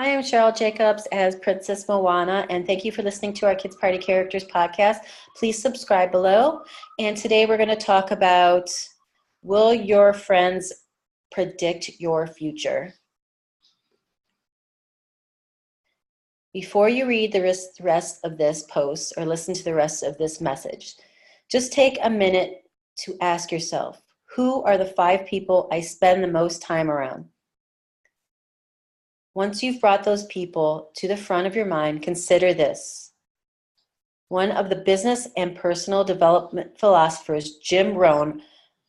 I am Cheryl Jacobs as Princess Moana, and thank you for listening to our Kids Party Characters podcast. Please subscribe below. And today we're going to talk about, will your friends predict your future? Before you read the rest of this post or listen to the rest of this message, just take a minute to ask yourself, who are the 5 people I spend the most time around? Once you've brought those people to the front of your mind, consider this. One of the business and personal development philosophers, Jim Rohn,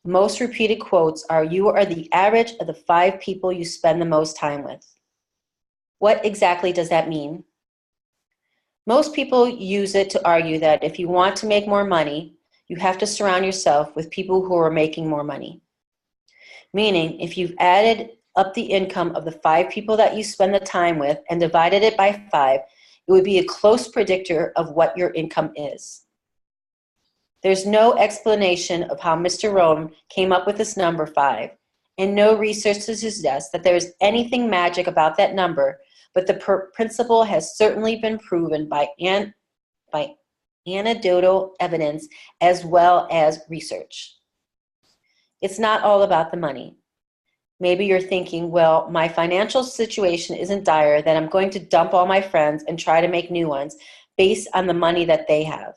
most repeated quotes are, "You are the average of the 5 people you spend the most time with." What exactly does that mean? Most people use it to argue that if you want to make more money, you have to surround yourself with people who are making more money. Meaning, if you've added up the income of the 5 people that you spend the time with and divided it by 5, it would be a close predictor of what your income is. There's no explanation of how Mr. Rohn came up with this number 5, and no research to suggest that there is anything magic about that number, but the principle has certainly been proven by anecdotal evidence as well as research. It's not all about the money. Maybe you're thinking, well, my financial situation isn't dire that I'm going to dump all my friends and try to make new ones based on the money that they have.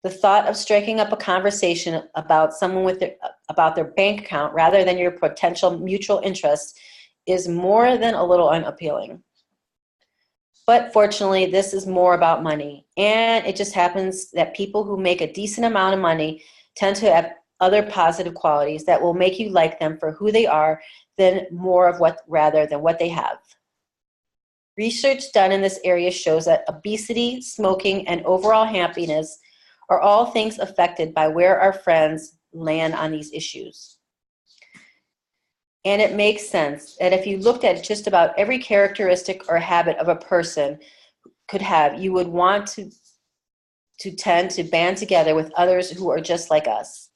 The thought of striking up a conversation about someone about their bank account rather than your potential mutual interests is more than a little unappealing. But fortunately, this is more about money, and it just happens that people who make a decent amount of money tend to have other positive qualities that will make you like them for who they are rather than what they have. Research done in this area shows that obesity, smoking, and overall happiness are all things affected by where our friends land on these issues. And it makes sense that if you looked at just about every characteristic or habit of a person could have, you would want to tend to band together with others who are just like us.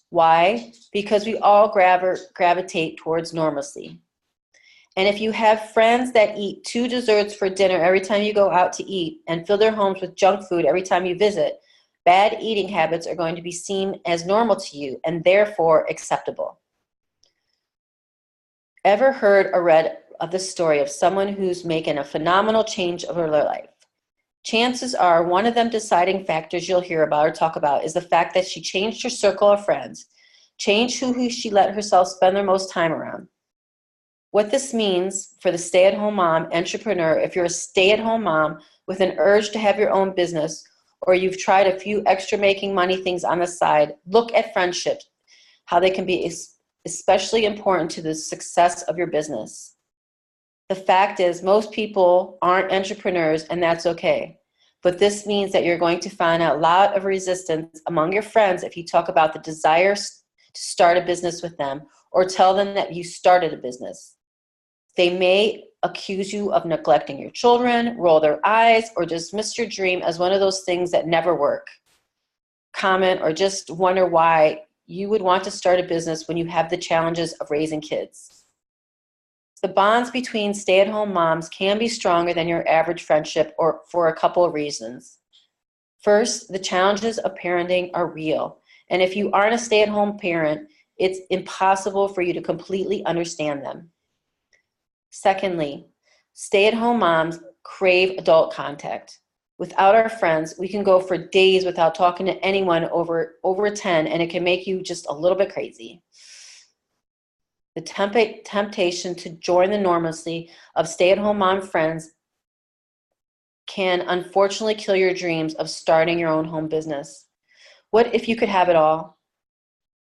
Why? Because we all gravitate towards normalcy. And if you have friends that eat 2 desserts for dinner every time you go out to eat and fill their homes with junk food every time you visit, bad eating habits are going to be seen as normal to you and therefore acceptable. Ever heard or read of the story of someone who's making a phenomenal change over their life? Chances are one of them deciding factors you'll hear about or talk about is the fact that she changed her circle of friends, changed who she let herself spend their most time around. What this means for the stay-at-home mom entrepreneur, if you're a stay-at-home mom with an urge to have your own business, or you've tried a few extra making money things on the side, look at friendships, how they can be especially important to the success of your business. The fact is, most people aren't entrepreneurs, and that's okay. But this means that you're going to find a lot of resistance among your friends if you talk about the desire to start a business with them or tell them that you started a business. They may accuse you of neglecting your children, roll their eyes, or dismiss your dream as one of those things that never work. Comment or just wonder why you would want to start a business when you have the challenges of raising kids. The bonds between stay-at-home moms can be stronger than your average friendship or for a couple of reasons. First, the challenges of parenting are real. And if you aren't a stay-at-home parent, it's impossible for you to completely understand them. Secondly, stay-at-home moms crave adult contact. Without our friends, we can go for days without talking to anyone over 10, and it can make you just a little bit crazy. The temptation to join the normalcy of stay-at-home mom friends can unfortunately kill your dreams of starting your own home business. What if you could have it all?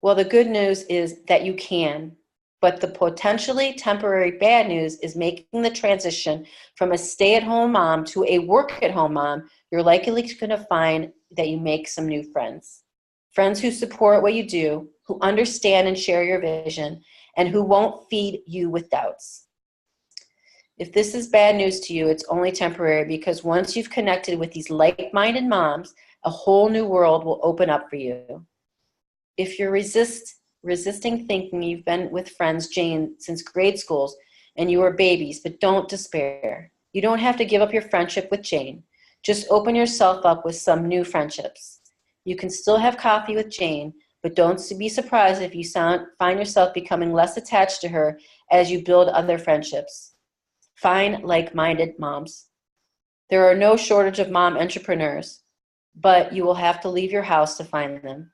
Well, the good news is that you can, but the potentially temporary bad news is making the transition from a stay-at-home mom to a work-at-home mom. You're likely going to find that you make some new friends. Friends who support what you do, who understand and share your vision, and who won't feed you with doubts. If this is bad news to you, it's only temporary, because once you've connected with these like-minded moms, a whole new world will open up for you. If you're resisting thinking you've been with friends Jane since grade schools and you are babies, but don't despair. You don't have to give up your friendship with Jane. Just open yourself up with some new friendships. You can still have coffee with Jane, but don't be surprised if you find yourself becoming less attached to her as you build other friendships. Find like-minded moms. There are no shortage of mom entrepreneurs, but you will have to leave your house to find them.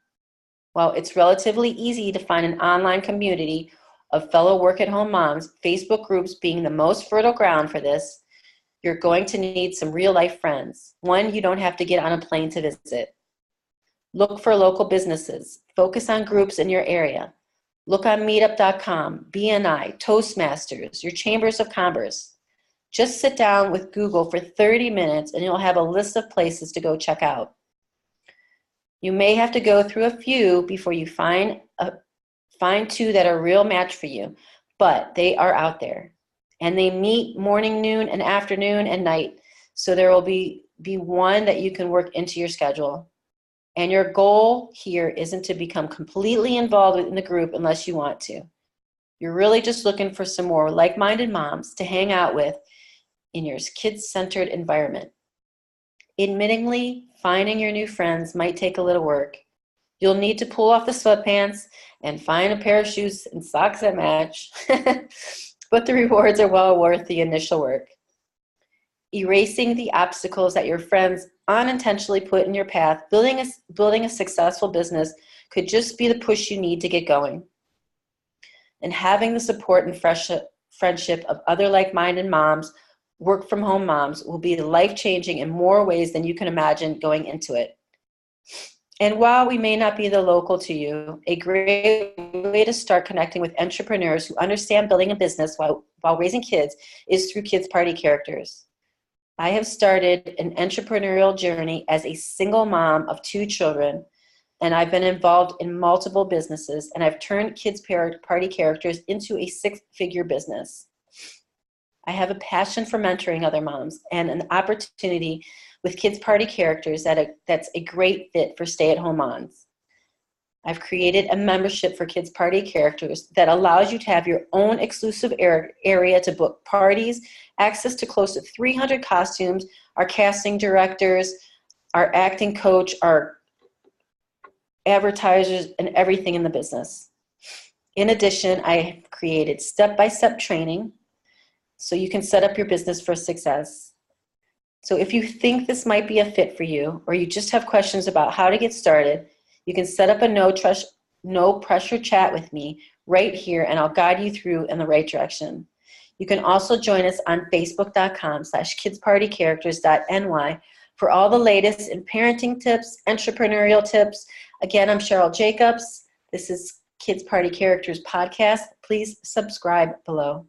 While it's relatively easy to find an online community of fellow work-at-home moms, Facebook groups being the most fertile ground for this, you're going to need some real-life friends, one you don't have to get on a plane to visit. Look for local businesses. Focus on groups in your area. Look on meetup.com, BNI, Toastmasters, your chambers of commerce. Just sit down with Google for 30 minutes and you'll have a list of places to go check out. You may have to go through a few before you find two that are a real match for you, but they are out there. And they meet morning, noon, and afternoon and night, so there will be one that you can work into your schedule. And your goal here isn't to become completely involved in the group unless you want to. You're really just looking for some more like-minded moms to hang out with in your kid-centered environment. Admittingly, finding your new friends might take a little work. You'll need to pull off the sweatpants and find a pair of shoes and socks that match, but the rewards are well worth the initial work. Erasing the obstacles that your friends unintentionally put in your path, building a successful business could just be the push you need to get going. And having the support and friendship of other like-minded moms, work-from-home moms, will be life-changing in more ways than you can imagine going into it. And while we may not be the local to you, a great way to start connecting with entrepreneurs who understand building a business while raising kids is through Kids Party Characters. I have started an entrepreneurial journey as a single mom of 2 children, and I've been involved in multiple businesses, and I've turned Kids Party Characters into a 6-figure business. I have a passion for mentoring other moms and an opportunity with Kids Party Characters that's a great fit for stay-at-home moms. I've created a membership for Kids Party Characters that allows you to have your own exclusive area to book parties, access to close to 300 costumes, our casting directors, our acting coach, our advertisers, and everything in the business. In addition, I have created step-by-step training so you can set up your business for success. So if you think this might be a fit for you, or you just have questions about how to get started, you can set up a no pressure chat with me right here, and I'll guide you through in the right direction. You can also join us on facebook.com/kidspartycharacters.ny for all the latest in parenting tips, entrepreneurial tips. Again, I'm Cheryl Jacobs. This is Kids Party Characters podcast. Please subscribe below.